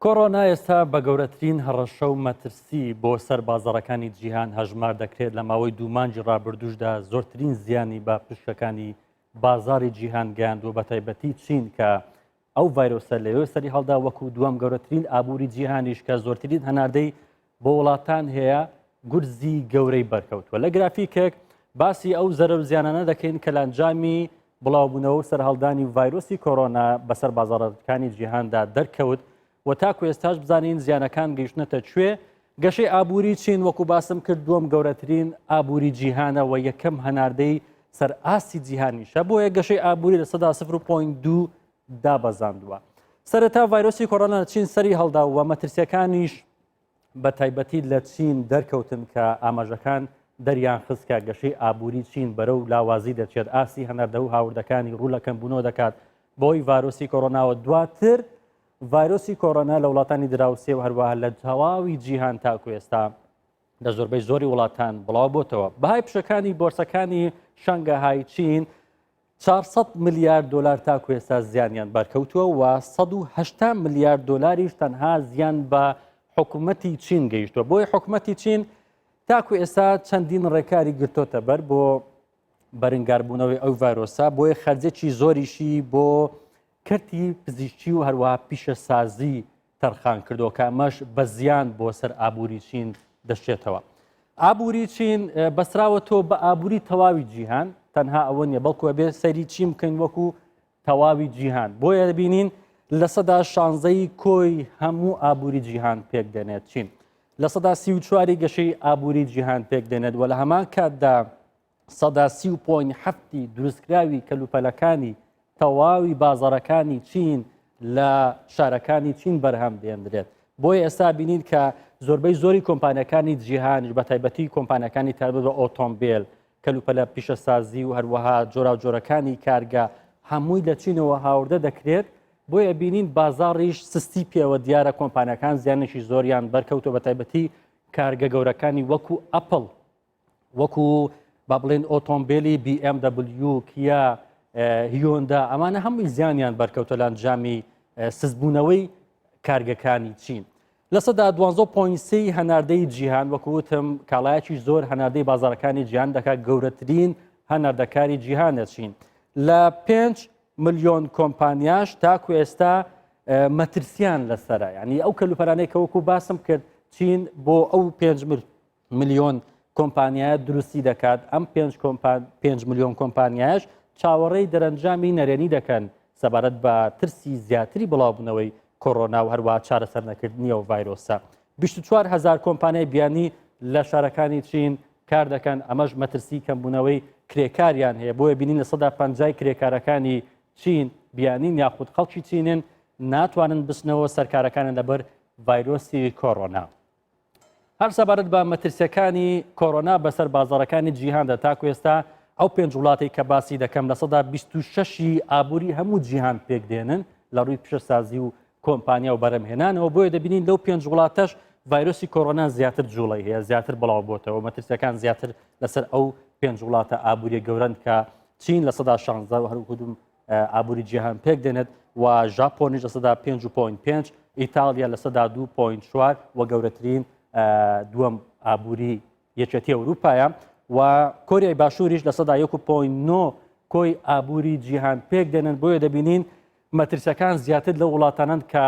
کۆرۆنا ئێستا بە گەورەترین هەڕەشە و مەترسی بۆ سەر بازاڕەکانی جیهان هەژمار دەکرێت لە ماوەی دوو مانگی ڕابردووشدا زۆرترین زیانی بە پشتەکانی بازاری جیهان گەیاندووە بە تایبەتی چین کە ئەو ڤایرۆسە لەوێ سەری هەڵدا وەکو دووەم گەورەترین ئابووری جیهانیش کە زۆرترین هەناردەی بۆ وڵاتان هەیە گورزی گەورەی بەرکەوتووە. لە گرافیکێک باسی ئەو زەرە و زیانانە دەکەین کە لە ئەنجامی بڵاوبوونەوە سەرهەڵدانی ڤایرۆسی کۆرۆنا بەسەر بازاڕەکانی جیهاندا دەرکەوت و تاکو ئێستاش بزانین زیانەکان گەیشتنەتە کوێ. گەشەی ئابووری چین وەکو باسم کرد دووەم گەورەترین ئابووری جیهانە و یەکەم هەناردەی سەر ئاستی جیهانیشە، بۆیە گەشەی ئابووری لە سەدا 0.2 دابەزاندووە. سەرەتا ڤایرۆسی کۆرۆنا لە چین سەری هەڵدا و مەترسیەکانیش بە تایبەتی لە چین دەرکەوتن کە ئاماژەکان دەریان خست کە گەشەی ئابووری چین بەرەو لاوازی دەچێت، ئاسی هەناردە و هاوردەکانی ڕوولەکەم بوونەوە دەکات بۆی ڤایرۆسی کۆرۆناوە. دواتر ڤایرۆسی کۆرۆنا لە وڵاتانی دراوسێ و هەروەها لە تەواوی جیهان تاکو ئێستا لە زۆربەی زۆری وڵاتان بڵاو بۆتەوە. بەهای پشەکانی بۆرسەکانی شەنگەهای چین 400 ملیارد دلار تاکو ئێستا زیانیان بەرکەوتووە و 180 ملیارد دلاریش تەنها زیان بە حکوومەتی چین گەیشتووە. بۆی حکوومەتی چین تاکو ئێستا چەندین ڕێکاری گرتۆتە بەر بۆ بەرنگاربوونەوەی ئەو ڤایرۆسە، بۆیە خەرجێکی زۆریشی بۆ کەرتی پزیشکی و هەروەها پیشەسازی تەرخان کردو کە ئەمەش بە زیان بۆ سەر ئابووری چین دەشێتەوە. ئابووری چین بەسراوەتەوە بە ئابووری تەواوی جیهان، تەنها ئەوە نیە بەڵکو ئەبێ سەیری چین بکەین وەکو تەواوی جیهان. بۆیە دەبینین لە سەدا 16ی کۆی هەموو ئابووری جیهان پێک دێنێت چین، لە سەدا 34ی گەشەی ئابووری جیهان پێک دێنێت و لە هەمان کاتدا سەدا 30.7 دروستکراوی کەلوپەلەکانی تەواوی بازاڕەکانی چین لە شارەکانی چین بەرهەم دێنرێت. بۆیە ئێستا بینین کە زۆربەی زۆری کۆمپانیەکانی جیهانیش بە تایبەتی کۆمپانیەکانی تایبەت بە ئۆتۆمبیل، کەلوپەلە پیشەسازی و هەروەها جۆرا و جۆرەکانی کارگا هەمووی لە چینەوە هاوردە دەکرێت. بۆیە بینین بازاڕیش سستی پێوە دیارە کۆمپانیەکان زیانێکی زۆریان بەرکەوتوە بە تایبەتی کارگە گەورەکانی وەکو ئەپڵ، وەکو با بڵێن ئۆتۆمبیلی BMW، کیا، هیۆندا، ئەمانە هەمووی زیانیان بەرکەوتە لە ئەنجامی سزبوونەوەی کارگەکانی چین. لە سەدا 12.3 هەناردەی جیهان وەکووتم کاڵایەکی زۆر هەناردەی بازاڕەکانی جیهان دەکات گەورەترین هەناردەکاری جیهانە چین. لە 5 ملیۆن کۆمپانیاش تاکو ئێستا مەترسیان لەسەرە، یعنی ئەو کەلوپەرانەی کە وەکو باسم کرد چین بۆ ئەو 5 ملیۆن کۆمپانیایە دروستی دەکات. ئەم 5 ملیۆن کۆمپانیاش چاوەڕێی دەرەنجامی نەرێنی دەکەن سەبارەت بە ترسی زیاتری بڵاوبوونەوەی کۆرۆنا و هەروەها چارەسەر نەکردنی ئەو ڤایرۆسە. 24,000 کۆمپانیای بیانی لە شارەکانی چین کار دەکەن، ئەمەش مەترسی کەمبوونەوەی کرێکاریان هەیە. بۆیە بینین لە سەدا 50 کرێکارەکانی چین بیانین یاخود خەڵکی چینن ناتوانن بچنەوە سەرکارەکانن لەبەر ڤایرۆسی کۆرۆنا. هەر سەبارەت بە مەترسیەکانی کۆرۆنا بەسەر بازاڕەکانی جیهاندا تاکو ئێستا ئەو 5 وڵاتی کە باسی دەکەم لە سەدا 26 ئابووری هەموو جیهان پێک دێنن لە ڕووی پیشەسازی و کۆمپانیا و بەرەمهێنانەوە. بۆیە دەبینین لەو 5 وڵاتەش ڤایرۆسی کۆرۆنا زیاتر جوڵەی هەیە، زیاتر بڵاو بۆتەوە، مەترسیەکان زیاتر لەسەر ئەو 5 وڵاتە ئابووری گەورەن کە چین لە سەدا 16 و هەروکدوم ئابووری جیهان پێک دێنێت و ژاپۆنیش لە سەدا 5.5، ئیتالیا لە سەدا 2.4 و گەورەترین دووەم ئابووری یەکێتی ئەوروپایە و کۆریای باشووریش لە سەدا 1.9 کۆی ئابووری جیهان پێک دێنن. بۆیە دەبینین مەترسیەکان زیاتر لە وڵاتانن کە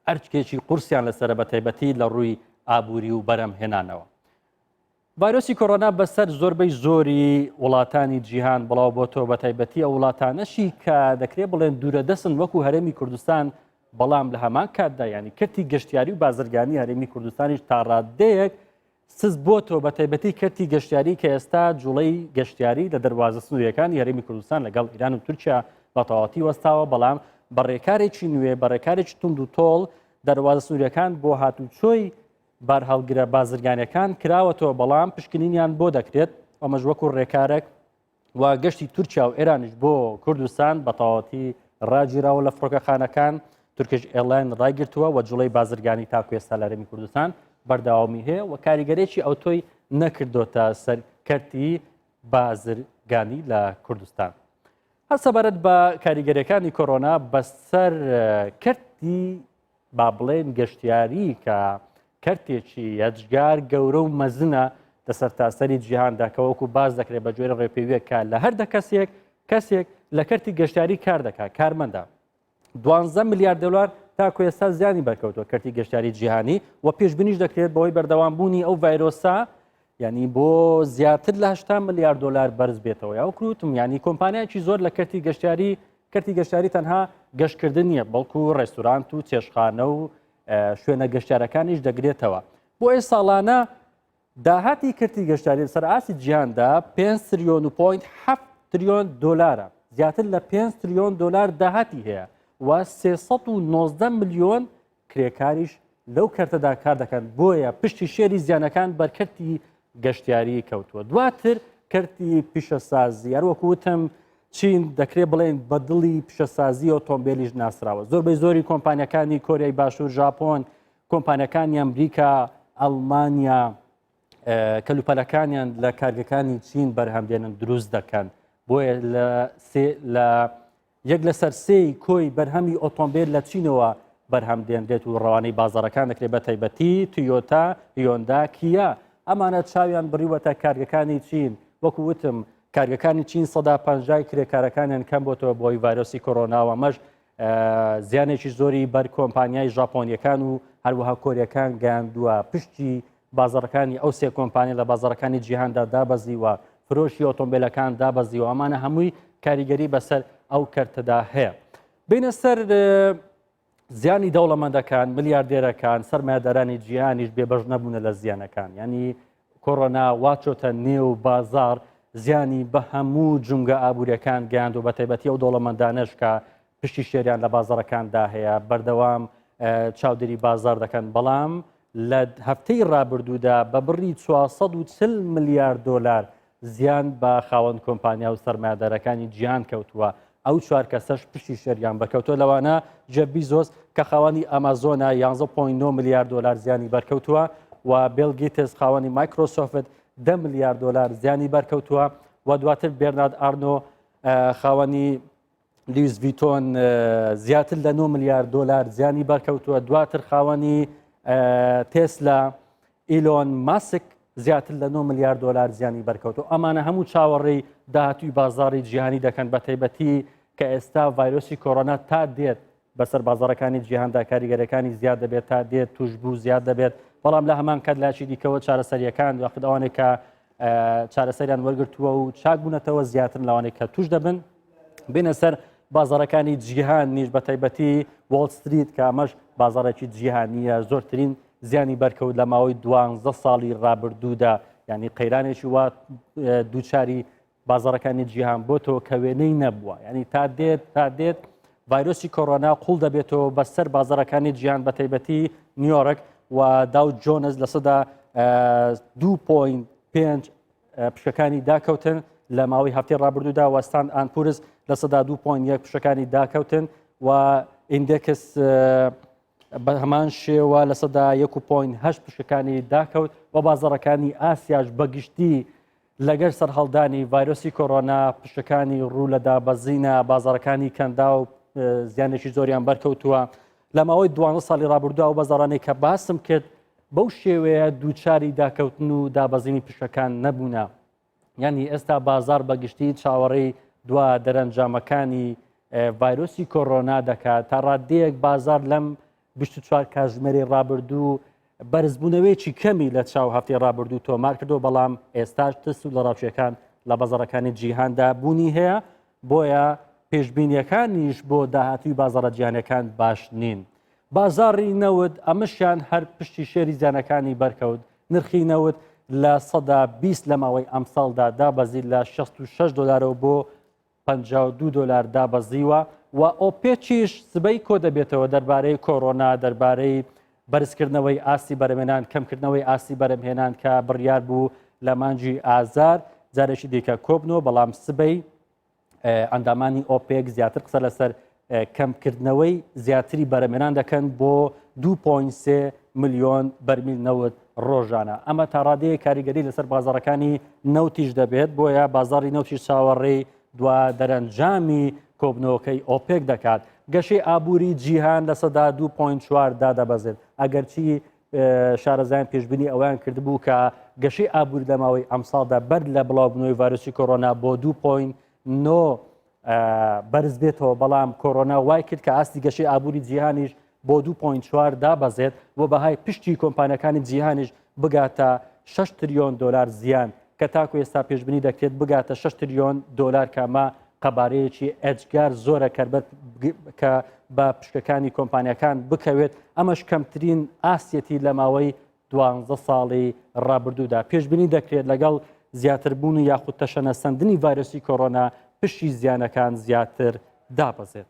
ئەرچکێکی قورسیان لەسرە بە تایبەتی لە ڕووی ئابووری و بەرەمهێنانەوە. ڤایرۆسی کۆرۆنا بەسەر زۆربەی زۆری وڵاتانی جیهان بڵاو بۆتەوە بە تایبەتی ئەو وڵاتانەشی کە دەکرێت بڵێن دوورە دەستن وەکو هەرێمی کوردستان، بەڵام لە هەمان کاتدا ینی کەرتی گەشتیاری و بازرگانی هەرێمی کوردستانیش تا ڕادەیەک سز بۆتەوە بە تایبەتی کەرتی گەشتیاری کە ئێستا جوڵەی گەشتیاری لە دەروازە سنووریەکانی هەرێمی کوردستان لەگەڵ ئیران و تورکیا بە تەواوەتی وەستاوە، بەڵام بە ڕێکارێکی نوێ بە ڕێکارێکی تونند و تۆڵ دەروازە سنووریەکان بۆ هاتوچۆی بارهەڵگرە بازرگانیەکان کراوەتەوە، بەڵام پشکنینیان بۆ دەکرێت ئەمەش وەکو ڕێکارێک و گەشتی تورکیا و ئێرانیش بۆ کوردستان بە تەواوەتی ڕاگیراوە لە فڕۆکەخانەکان. تورکیش ئێرلاین ڕایگرتووە و جوڵەی بازرگانی تاکو ئێستا لە هەرێمی کوردستان بەردەوامی هەیە و کاریگەرێکی ئەوتۆی نەکردۆتە سەر کەرتی بازرگانی لە کوردستان. هەر سەبارەت بە کاریگەریەکانی کۆرۆنا بەسەر کەرتی با بڵێن گەشتیاری کە کەرتێکی یەجگار گەورە و مەزنە لە سەرتاسەری جیهاندا کە وەکو باز دەکرێت بە جۆرە ڕێپێویەک کە لە هەردە کەسێک لە کەرتی گەشتیاری کار دەکات کارمەندە 12 میلیارد دلار تاکو ئێستا زیانی بەرکەوتووە کەرتی گەشتیاری جیهانی و پێشبینیش دەکرێت بەوەی بەردەوامبوونی ئەو ڤایرۆسە یعنی بۆ زیاتر لە 80 میلیارد دلار بەرز بێتەوە یا وکروتم ینی کۆمپانیایکی زۆر لە کەرتی گەشتیاری تەنها گەشتکردن نییە بەڵکو ڕێستورانت و چێشخانە و شوێنە گەشتیارەکانیش دەگرێتەوە بۆ ئێ ساڵانە داهاتی کەرتی گەشتیاری سەر ئاسی جیهاندا 5 تریۆن و 7 تریۆن دلارە زیاتر لە 5 تریۆن دلار داهاتی هەیە و 319 میلیۆن کرێکاریش لەو کەرتەدا کار دەکەن بۆیە پشتی شێری زیانەکان بەرکەرتی گەشتیاری کەوتووە دواتر کەرتی پیشەسازی هەروەکوتم چین دەکرێت بڵێن بە دڵی پیشەسازی ئۆتۆمبیلیش ناسراوە زۆربەی زۆری کۆمپانیەکانی کۆریای باشوور ژاپۆن کۆمپانیەکانی ئەمریکا ئەڵمانیا کەلوپەلەکانیان لە کارگەکانی چین بەرهەمدێنن دروست دەکەن بۆیە لە یەک لەسەر سێی کۆی بەرهەمی ئۆتۆمبیل لە چینەوە بەرهەمدێنرێت و ڕەوانەی بازاڕەکان دەکرێت بە تایبەتی تویۆتا هیۆندا کیا ئەمانە چاویان بڕیوەتە کارگەکانی چین وەکو وتم کارگەکانی چین 150 کرێکارەکانیان کەم بۆتەوە بۆی ڤایرۆسی کۆرۆناوە مەش زیانێکی زۆری بەر کۆمپانیای ژاپۆنیەکان و هەروەها کۆریەکان گەیاندووە پشتی بازاڕەکانی ئەو سێ کۆمپانیا لە بازاڕەکانی جیهاندا دابەزیوە فرۆشی ئۆتۆمبیلەکان دابەزیوە ئەمانە هەمووی کاریگەری بەسەر ئەو کەرتەدا هەیە بینە سەر زیانی دەوڵەمەندەکان ملیاردێرەکان سەرمایهدارانی جیهانیش بێبەش نەبوونە لە زیانەکان ینی کۆڕۆنا واچۆتە نێو بازار زیانی بە هەموو جونگە ئابووریەکان گەیاند و بە تایبەتی ئەو دەوڵەمەندانەش کە پشتی شێریان لە بازاڕەکاندا هەیە بەردەوام چاودێری بازار دەکەن بەڵام لە هەفتەی ڕابردوودا بە بڕی 440 میلیارد دلار زیان بە خاوەن کۆمپانیا و سەرمایهدارەکانی جیهان کەوتووە ئەو چوار کەسەش پشتی شێریان بەکەوتۆ لەوانە جێف بیزۆس کە خاوەنی ئەمازۆنە 11.9 میلیارد دلار زیانی بەرکەوتووە و بیل گیتس خاوەنی مایکرۆسۆفت 10 میلیارد دلار زیانی بەرکەوتووە و دواتر بێرنارد ئارنۆ خاوەنی لیویس ڤیتۆن زیاتر لە 9 میلیارد دلار زیانی بەرکەوتووە دواتر خاوەنی تێسلا ئیلۆن ماسک زیاتر لە 9 میلیارد دلار زیانی بەرکەوتووە ئەمانە هەموو چاوەڕێی داهاتووی بازاڕی جیهانی دەکەن بە تایبەتی کە ئێستا ڤایرۆسی کۆڕۆنا تا دێت بەسەر بازاڕەکانی جیهاندا کاریگەرەکانی زیاد دەبێت تا دێت توشبوو زیاد دەبێت بەڵام لە هەمان کات لاشی دیکەوە چارەسەریەکان وەخت ئەوانێک کە چارەسەریان وەرگرتووە و چاک بوونەتەوە زیاتر لەوانێک کە توش دەبن بینە سەر بازاڕەکانی جیهان نیش بە تایبەتی وۆڵ ستریت کە ئەمەش بازاڕێکی جیهانیە زۆرترین زیانی بەرکەوت لە ماوەی 12 ساڵی ڕابردوودا ینی قەیرانێکی وا دووچاری بازاڕەکانی جیهان بۆتەوە کە وێنەی نەبووە ینی تا دێت ڤایرۆسی کۆڕۆنا قوڵ دەبێتەوە بەسەر بازاڕەکانی جیهان بە تایبەتی نیویۆرک و داو جۆنز لە سەدا 2.5 پشەکانی داکەوتن لە ماوەی هەفتەی ڕابردوودا وەستان ئانپورس لە سەدا 2.1 پشەکانی داکەوتن و ئیندێکس بە هەمان شێوە لە سەدا 1.8 پشەکانی داکەوت و بازاڕەکانی ئاسیاش بەگشتی لەگەر سەرهەڵدانی ڤایرۆسی کۆڕۆنا پشەکانی ڕوو لە دابەزینە بازاڕەکانی کەندا و زیانێکی زۆریان بەرکەوتووە لە ماوەی 12 ساڵی ڕابردووە و بازاڕانەی کە باسم کرد بەو شێوەیە دووچاری داکەوتن و دابەزینی پشەکان نەبوونە یعنی ئێستا بازار بەگشتی چاوەڕێی دوا دەرەنجامەکانی ڤایرۆسی کۆڕۆنا دەکات تا ڕادەیەک بازار لەم 24 کاتژمێری ڕابردوو بەرزبوونەوەیکی کەمی لە چاو هەفتەی ڕابردوو تۆمار کردو بەڵام ئێستاش تست و لە ڕاوچەکان لە بازاڕەکانی جیهاندا بوونی هەیە بۆیە پێشبینیەکانیش بۆ داهاتووی بازاڕە جیهانیەکان باش نین بازاڕی نەوت ئەمەشیان هەر پشتی شێری زیانەکانی بەرکەوت نرخی نەوت لە 120 لە ماوەی ئەم ساڵدا دابەزی لە 66 دلارەوە بۆ 52 دلار دابەزیوە و ئۆپێکیش سبەی کۆ دەبێتەوە دەربارەی کۆڕۆنا دەربارەی بەرزکردنەوەی ئاسی بەرەمهێنان کەمکردنەوەی ئاسی بەرەمهێنان کە بڕیار بوو لە مانجی ئازار جارێکی دیکە کۆبنەوە بەڵام سبەی ئەندامانی ئۆپێک زیاتر قسە لەسەر کەمکردنەوەی زیاتری بەرەمهێنان دەکەن بۆ 2.3 ملیۆن بەرمیل نەوت ڕۆژانە ئەمە تا ڕادەیە کاریگەری لەسەر بازاڕەکانی نەوتیش دەبێت بۆیە بازاڕی نەوتیش چاوەڕێی دوا دەرەنجامی کۆبنەوەکەی ئۆپێک دەکات گەشەی ئابووری جیهان لە سەدا 2.4 دابەزێت ئەگەرچی شارەزایان پێشبینی ئەویان کردبوو کە گەشەی ئابووری لە ماوەی ئەم ساڵدا بەر لە بڵاوبوونەوەی ڤایرۆسی کۆرۆنا بۆ 2.9 بەرز بێتەوە بەڵام کۆرۆنا وای کرد کە ئاستی گەشەی ئابووری جیهانیش بۆ 2.4 دابەزێت و بەهای پشتی کۆمپانیەکانی جیهانیش بگاتە 6 تریۆن دلار زیان کە تاکو ئێستا پێشبینی دەکرێت بگاتە 6 تریۆن دلار کەمە قەبارەیەکی ئەجگار زۆرە کەربەت کە بە پشکەکانی کۆمپانیەکان بکەوێت ئەمەش کەمترین ئاسیەتی لە ماوەی 12 ساڵی ڕابردوودا پێشبینی دەکرێت لەگەڵ زیاتربوون یاخود تەشەنەسەندنی ڤایرۆسی کۆرۆنا پشتی زیانەکان زیاتر دابەزێت.